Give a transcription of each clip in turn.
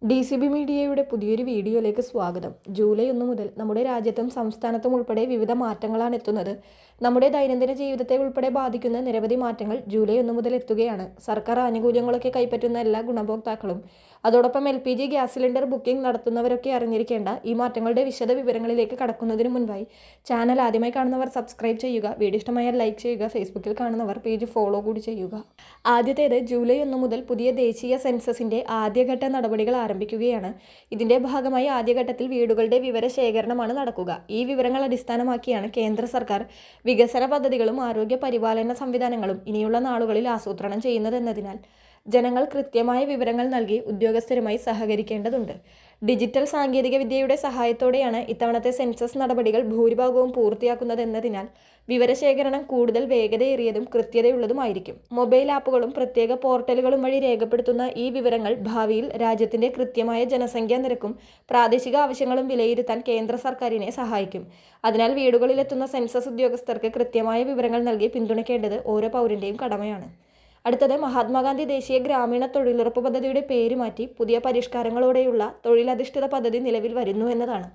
DCB മീഡിയയുടെ പുതിയൊരു വീഡിയോയിലേക്ക് സ്വാഗതം. ജൂലൈ 1 മുതൽ നമ്മുടെ രാജ്യത്തും സംസ്ഥാനത്തും ഉൾപ്പെടെ വിവിധ മാറ്റങ്ങളാണ് എത്തുന്നത്. നമ്മുടെ ദൈനംദിന ജീവിതത്തെ ഉൾപ്പെടെ ബാധിക്കുന്ന നിരവധി മാറ്റങ്ങൾ ജൂലൈ 1 മുതൽ എത്തുകയാണ്. സർക്കാർ ആനുകൂല്യങ്ങളൊക്കെ കൈപ്പറ്റുന്ന എല്ലാ ഗുണഭോക്താക്കളും അതോടൊപ്പം LPG ഗ്യാസ് സിലിണ്ടർ ബുക്കിംഗ് നടത്തുന്നവരൊക്കെ അറിഞ്ഞിരിക്കേണ്ട ഈ മാറ്റങ്ങളുടെ വിശദ വിവരങ്ങളിലേക്ക് കടക്കുന്നതിന് മുൻപായി ചാനൽ ആദ്യമായി കാണുന്നവർ സബ്സ്ക്രൈബ് ചെയ്യുക, വീഡിയോ ഇഷ്ടമായാൽ ലൈക്ക് ചെയ്യുക, ഫേസ്ബുക്കിൽ കാണുന്നവർ പേജ് ഫോളോ കൂടി ചെയ്യുക. ആദ്യത്തേത് ജൂലൈ 1 മുതൽ പുതിയ ദേശീയ സെൻസസിന്റെ ആദ്യഘട്ട നടപടികൾ ആരംഭിക്കുകയാണ്. ഇതിന്റെ ഭാഗമായി ആദ്യഘട്ടത്തിൽ വീടുകളുടെ വിവരശേഖരണമാണ് നടക്കുക. ഈ വിവരങ്ങൾ അടിസ്ഥാനമാക്കിയാണ് കേന്ദ്ര സർക്കാർ വികസന പദ്ധതികളും ആരോഗ്യ പരിപാലന സംവിധാനങ്ങളും ഇനിയുള്ള നാളുകളിൽ ആസൂത്രണം ചെയ്യുന്നതെന്നതിനാൽ ജനങ്ങൾ കൃത്യമായ വിവരങ്ങൾ നൽകി ഉദ്യോഗസ്ഥരുമായി സഹകരിക്കേണ്ടതുണ്ട്. ഡിജിറ്റൽ സാങ്കേതിക വിദ്യയുടെ സഹായത്തോടെയാണ് ഇത്തവണത്തെ സെൻസസ് നടപടികൾ ഭൂരിഭാഗവും പൂർത്തിയാക്കുന്നതെന്നതിനാൽ വിവരശേഖരണം കൂടുതൽ വേഗതയേറിയതും കൃത്യതയുള്ളതുമായിരിക്കും. മൊബൈൽ ആപ്പുകളും പ്രത്യേക പോർട്ടലുകളും വഴി രേഖപ്പെടുത്തുന്ന ഈ വിവരങ്ങൾ ഭാവിയിൽ രാജ്യത്തിന്റെ കൃത്യമായ ജനസംഖ്യാ നിരക്കും പ്രാദേശിക ആവശ്യങ്ങളും വിലയിരുത്താൻ കേന്ദ്ര സർക്കാരിനെ സഹായിക്കും. അതിനാൽ വീടുകളിലെത്തുന്ന സെൻസസ് ഉദ്യോഗസ്ഥർക്ക് കൃത്യമായ വിവരങ്ങൾ നൽകി പിന്തുണയ്ക്കേണ്ടത് ഓരോ പൗരന്റെയും കടമയാണ്. അടുത്തത് മഹാത്മാഗാന്ധി ദേശീയ ഗ്രാമീണ തൊഴിലുറപ്പ് പദ്ധതിയുടെ പേര് മാറ്റി പുതിയ പരിഷ്കാരങ്ങളോടെയുള്ള തൊഴിലധിഷ്ഠിത പദ്ധതി നിലവിൽ വരുന്നു എന്നതാണ്.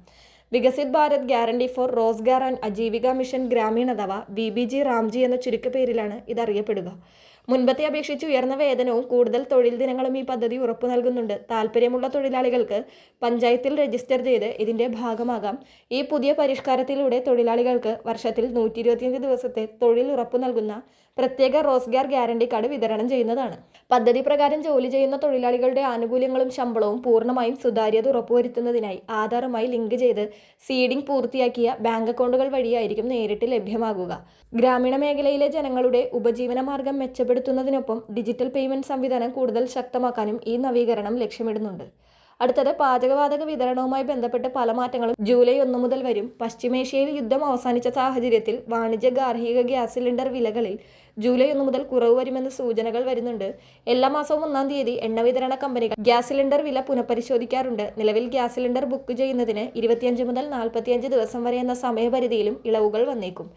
Viksit Bharat guarantee for Rozgar and Ajeevika mission Gramin അഥവാ VBG റാംജി എന്ന ചുരുക്കപ്പേരിലാണ് ഇതറിയപ്പെടുക. മുൻപത്തെ അപേക്ഷിച്ച് ഉയർന്ന വേതനവും കൂടുതൽ തൊഴിൽ ദിനങ്ങളും ഈ പദ്ധതി ഉറപ്പു നൽകുന്നുണ്ട്. താൽപ്പര്യമുള്ള തൊഴിലാളികൾക്ക് പഞ്ചായത്തിൽ രജിസ്റ്റർ ചെയ്ത് ഇതിന്റെ ഭാഗമാകാം. ഈ പുതിയ പരിഷ്കാരത്തിലൂടെ തൊഴിലാളികൾക്ക് വർഷത്തിൽ 125 ദിവസത്തെ തൊഴിൽ ഉറപ്പു നൽകുന്ന പ്രത്യേക റോസ്ഗാർ ഗ്യാരണ്ടി കാർഡ് വിതരണം ചെയ്യുന്നതാണ്. പദ്ധതി പ്രകാരം ജോലി ചെയ്യുന്ന തൊഴിലാളികളുടെ ആനുകൂല്യങ്ങളും ശമ്പളവും പൂർണ്ണമായും സുതാര്യത ഉറപ്പുവരുത്തുന്നതിനായി ആധാറുമായി ലിങ്ക് ചെയ്ത് സീഡിംഗ് പൂർത്തിയാക്കിയ ബാങ്ക് അക്കൗണ്ടുകൾ വഴിയായിരിക്കും നേരിട്ട് ലഭ്യമാകുക. ഗ്രാമീണ മേഖലയിലെ ജനങ്ങളുടെ ഉപജീവന മാർഗം മെച്ചപ്പെടുത്തുന്നതിനൊപ്പം ഡിജിറ്റൽ പേയ്മെന്റ് സംവിധാനം കൂടുതൽ ശക്തമാക്കാനും ഈ നവീകരണം ലക്ഷ്യമിടുന്നുണ്ട്. അടുത്തത് പാചകവാതക വിതരണവുമായി ബന്ധപ്പെട്ട് പല മാറ്റങ്ങളും ജൂലൈ 1 മുതൽ വരും. പശ്ചിമേഷ്യയിൽ യുദ്ധം അവസാനിച്ച സാഹചര്യത്തിൽ വാണിജ്യ ഗാർഹിക ഗ്യാസ് സിലിണ്ടർ വിലകളിൽ ജൂലൈ 1 മുതൽ കുറവ് വരുമെന്ന് സൂചനകൾ വരുന്നുണ്ട്. എല്ലാ മാസവും 1-ാം തീയതി എണ്ണ വിതരണ കമ്പനികൾ ഗ്യാസ് സിലിണ്ടർ വില പുനഃപരിശോധിക്കാറുണ്ട്. നിലവിൽ ഗ്യാസ് സിലിണ്ടർ ബുക്ക് ചെയ്യുന്നതിന് 25 മുതൽ 45 ദിവസം വരെ എന്ന സമയപരിധിയിലും ഇളവുകൾ വന്നേക്കും.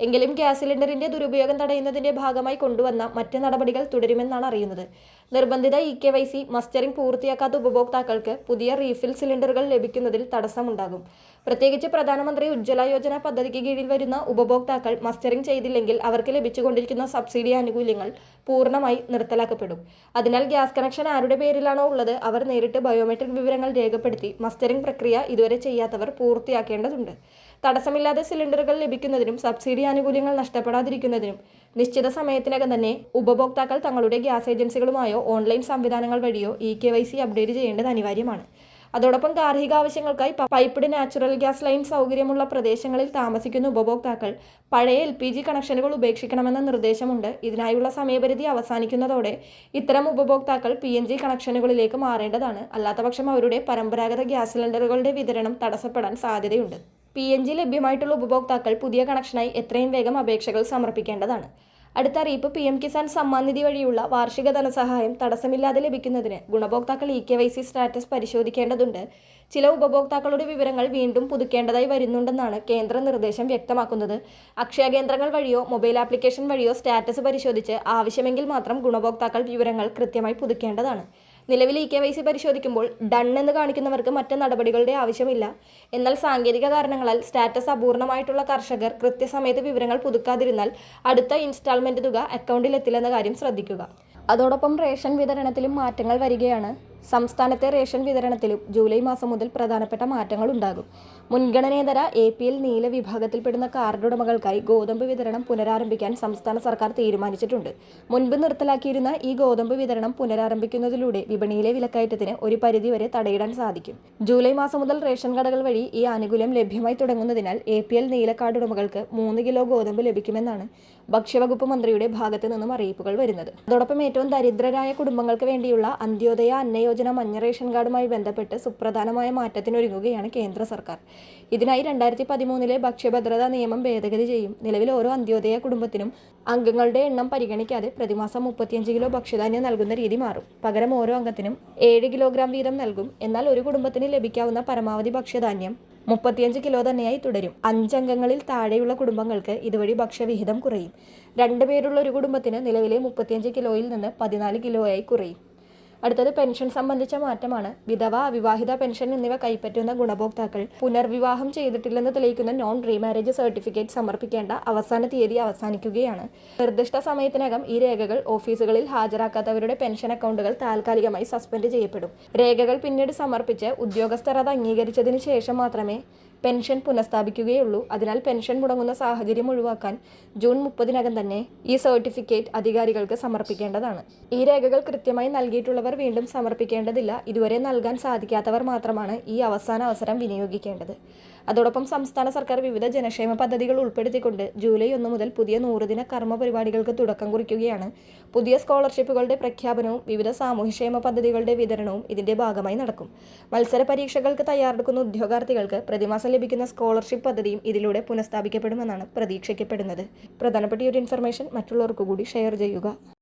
എങ്കിലും ഗ്യാസ് സിലിണ്ടറിന്റെ ദുരുപയോഗം തടയുന്നതിന്റെ ഭാഗമായി കൊണ്ടുവന്ന മറ്റ് നടപടികൾ തുടരുമെന്നാണ് അറിയുന്നത്. നിർബന്ധിത EKYC മസ്റ്ററിംഗ് പൂർത്തിയാക്കാത്ത ഉപഭോക്താക്കൾക്ക് പുതിയ റീഫിൽ സിലിണ്ടറുകൾ ലഭിക്കുന്നതിൽ തടസ്സമുണ്ടാകും. പ്രത്യേകിച്ച് പ്രധാനമന്ത്രി ഉജ്ജ്വല യോജന പദ്ധതിക്ക് കീഴിൽ വരുന്ന ഉപഭോക്താക്കൾ മസ്റ്ററിംഗ് ചെയ്തില്ലെങ്കിൽ അവർക്ക് ലഭിച്ചുകൊണ്ടിരിക്കുന്ന സബ്സിഡി ആനുകൂല്യങ്ങൾ പൂർണ്ണമായി നിർത്തലാക്കപ്പെടും. അതിനാൽ ഗ്യാസ് കണക്ഷൻ ആരുടെ പേരിലാണോ ഉള്ളത് അവർ നേരിട്ട് ബയോമെട്രിക് വിവരങ്ങൾ രേഖപ്പെടുത്തി മസ്റ്ററിംഗ് പ്രക്രിയ ഇതുവരെ ചെയ്യാത്തവർ പൂർത്തിയാക്കേണ്ടതുണ്ട്. തടസ്സമില്ലാതെ സിലിണ്ടറുകൾ ലഭിക്കുന്നതിനും സബ്സിഡി ആനുകൂല്യങ്ങൾ നഷ്ടപ്പെടാതിരിക്കുന്നതിനും നിശ്ചിത സമയത്തിനകം തന്നെ ഉപഭോക്താക്കൾ തങ്ങളുടെ ഗ്യാസ് ഏജൻസികളുമായോ ഓൺലൈൻ സംവിധാനങ്ങൾ വഴിയോ EKYC അപ്ഡേറ്റ് ചെയ്യേണ്ടത് അനിവാര്യമാണ്. അതോടൊപ്പം ഗാർഹിക ആവശ്യങ്ങൾക്കായി പൈപ്പ്ഡ് നാച്ചുറൽ ഗ്യാസ് ലൈൻ സൗകര്യമുള്ള പ്രദേശങ്ങളിൽ താമസിക്കുന്ന ഉപഭോക്താക്കൾ പഴയ LPG കണക്ഷനുകൾ ഉപേക്ഷിക്കണമെന്ന നിർദ്ദേശമുണ്ട്. ഇതിനായുള്ള സമയപരിധി അവസാനിക്കുന്നതോടെ ഇത്തരം ഉപഭോക്താക്കൾ PNG കണക്ഷനുകളിലേക്ക് മാറേണ്ടതാണ്. അല്ലാത്തപക്ഷം അവരുടെ പരമ്പരാഗത ഗ്യാസ് സിലിണ്ടറുകളുടെ വിതരണം തടസ്സപ്പെടാൻ സാധ്യതയുണ്ട്. PNG ലഭ്യമായിട്ടുള്ള ഉപഭോക്താക്കൾ പുതിയ കണക്ഷനായി എത്രയും വേഗം അപേക്ഷകൾ സമർപ്പിക്കേണ്ടതാണ്. അടുത്ത അറിയിപ്പ് PM കിസാൻ സമ്മാൻ നിധി വഴിയുള്ള വാർഷിക ധനസഹായം തടസ്സമില്ലാതെ ലഭിക്കുന്നതിന് ഗുണഭോക്താക്കൾ EKYC സ്റ്റാറ്റസ് പരിശോധിക്കേണ്ടതുണ്ട്. ചില ഉപഭോക്താക്കളുടെ വിവരങ്ങൾ വീണ്ടും പുതുക്കേണ്ടതായി വരുന്നുണ്ടെന്നാണ് കേന്ദ്ര നിർദ്ദേശം വ്യക്തമാക്കുന്നത്. അക്ഷയ കേന്ദ്രങ്ങൾ വഴിയോ മൊബൈൽ ആപ്ലിക്കേഷൻ വഴിയോ സ്റ്റാറ്റസ് പരിശോധിച്ച് ആവശ്യമെങ്കിൽ മാത്രം ഗുണഭോക്താക്കൾ വിവരങ്ങൾ കൃത്യമായി പുതുക്കേണ്ടതാണ്. നിലവിൽ EKYC പരിശോധിക്കുമ്പോൾ ഡൺ എന്ന് കാണിക്കുന്നവർക്ക് മറ്റ് നടപടികളുടെ ആവശ്യമില്ല. എന്നാൽ സാങ്കേതിക കാരണങ്ങളാൽ സ്റ്റാറ്റസ് അപൂർണമായിട്ടുള്ള കർഷകർ കൃത്യസമയത്ത് വിവരങ്ങൾ പുതുക്കാതിരുന്നാൽ അടുത്ത ഇൻസ്റ്റാൾമെന്റ് തുക അക്കൗണ്ടിൽ എത്തില്ലെന്ന കാര്യം ശ്രദ്ധിക്കുക. അതോടൊപ്പം റേഷൻ വിതരണത്തിലും മാറ്റങ്ങൾ വരികയാണ്. സംസ്ഥാനത്തെ റേഷൻ വിതരണത്തിലും ജൂലൈ മാസം മുതൽ പ്രധാനപ്പെട്ട മാറ്റങ്ങൾ ഉണ്ടാകും. മുൻഗണനേതര APL നീല വിഭാഗത്തിൽപ്പെടുന്ന കാർഡ് ഉടമകൾക്കായി ഗോതമ്പ് വിതരണം പുനരാരംഭിക്കാൻ സംസ്ഥാന സർക്കാർ തീരുമാനിച്ചിട്ടുണ്ട്. മുൻപ് നിർത്തലാക്കിയിരുന്ന ഈ ഗോതമ്പ് വിതരണം പുനരാരംഭിക്കുന്നതിലൂടെ വിപണിയിലെ വിലക്കയറ്റത്തിന് ഒരു പരിധിവരെ തടയിടാൻ സാധിക്കും. ജൂലൈ മാസം മുതൽ റേഷൻ കടകൾ വഴി ഈ ആനുകൂല്യം ലഭ്യമായി തുടങ്ങുന്നതിനാൽ APL നീല കാർഡ് ഉടമകൾക്ക് 3 കിലോ ഗോതമ്പ് ലഭിക്കുമെന്നാണ് ഭക്ഷ്യവകുപ്പ് മന്ത്രിയുടെ ഭാഗത്തു നിന്നും അറിയിപ്പുകൾ വരുന്നത്. അതോടൊപ്പം ഏറ്റവും ദരിദ്രരായ കുടുംബങ്ങൾക്ക് വേണ്ടിയുള്ള അന്ത്യോദയ അന്നയോജന മഞ്ഞ റേഷൻ കാർഡുമായി ബന്ധപ്പെട്ട് സുപ്രധാനമായ മാറ്റത്തിനൊരുങ്ങുകയാണ് കേന്ദ്ര സർക്കാർ. ഇതിനായി 2013 ഭക്ഷ്യഭദ്രതാ നിയമം ഭേദഗതി ചെയ്യും. നിലവിൽ ഓരോ അന്ത്യോദയ കുടുംബത്തിനും അംഗങ്ങളുടെ എണ്ണം പരിഗണിക്കാതെ പ്രതിമാസം 35 കിലോ ഭക്ഷ്യധാന്യം നൽകുന്ന രീതി മാറും. പകരം ഓരോ അംഗത്തിനും 7 കിലോഗ്രാം വീതം നൽകും. എന്നാൽ ഒരു കുടുംബത്തിന് ലഭിക്കാവുന്ന പരമാവധി ഭക്ഷ്യധാന്യം 35 കിലോ തന്നെയായി തുടരും. 5 അംഗങ്ങളിൽ താഴെയുള്ള കുടുംബങ്ങൾക്ക് ഇതുവഴി ഭക്ഷ്യവിഹിതം കുറയും. 2 പേരുള്ള ഒരു കുടുംബത്തിന് നിലവിലെ 35 കിലോയിൽ നിന്ന് 14 കിലോയായി കുറയും. അടുത്തത് പെൻഷൻ സംബന്ധിച്ച മാറ്റമാണ്. വിധവ, അവിവാഹിത പെൻഷൻ എന്നിവ കൈപ്പറ്റുന്ന ഗുണഭോക്താക്കൾ പുനർവിവാഹം ചെയ്തിട്ടില്ലെന്ന് തെളിയിക്കുന്ന നോൺ റീമാരേജ് സർട്ടിഫിക്കറ്റ് സമർപ്പിക്കേണ്ട അവസാന തീയതി അവസാനിക്കുകയാണ്. നിർദ്ദിഷ്ട സമയത്തിനകം ഈ രേഖകൾ ഓഫീസുകളിൽ ഹാജരാക്കാത്തവരുടെ പെൻഷൻ അക്കൗണ്ടുകൾ താൽക്കാലികമായി സസ്പെൻഡ് ചെയ്യപ്പെടും. രേഖകൾ പിന്നീട് സമർപ്പിച്ച് ഉദ്യോഗസ്ഥർ അത് അംഗീകരിച്ചതിന് ശേഷം മാത്രമേ പെൻഷൻ പുനഃസ്ഥാപിക്കുകയുള്ളൂ. അതിനാൽ പെൻഷൻ മുടങ്ങുന്ന സാഹചര്യം ഒഴിവാക്കാൻ ജൂൺ 30-നകം തന്നെ ഈ സർട്ടിഫിക്കറ്റ് അധികാരികൾക്ക് സമർപ്പിക്കേണ്ടതാണ്. ഈ രേഖകൾ കൃത്യമായി നൽകിയിട്ടുള്ളവർ വീണ്ടും സമർപ്പിക്കേണ്ടതില്ല. ഇതുവരെ നൽകാൻ സാധിക്കാത്തവർ മാത്രമാണ് ഈ അവസാന അവസരം വിനിയോഗിക്കേണ്ടത്. അതോടൊപ്പം സംസ്ഥാന സർക്കാർ വിവിധ ജനക്ഷേമ പദ്ധതികൾ ഉൾപ്പെടുത്തിക്കൊണ്ട് ജൂലൈ 1 മുതൽ പുതിയ 100-ദിന കർമ്മ പരിപാടികൾക്ക് തുടക്കം കുറിക്കുകയാണ്. പുതിയ സ്കോളർഷിപ്പുകളുടെ പ്രഖ്യാപനവും വിവിധ സാമൂഹ്യക്ഷേമ പദ്ധതികളുടെ വിതരണവും ഇതിന്റെ ഭാഗമായി നടക്കും. മത്സര പരീക്ഷകൾക്ക് തയ്യാറെടുക്കുന്ന ഉദ്യോഗാർത്ഥികൾക്ക് പ്രതിമാസം ലഭിക്കുന്ന സ്കോളർഷിപ്പ് പദ്ധതിയും ഇതിലൂടെ പുനഃസ്ഥാപിക്കപ്പെടുമെന്നാണ് പ്രതീക്ഷിക്കപ്പെടുന്നത്. പ്രധാനപ്പെട്ട ഒരു ഇൻഫർമേഷൻ മറ്റുള്ളവർക്ക് കൂടി ഷെയർ ചെയ്യുക.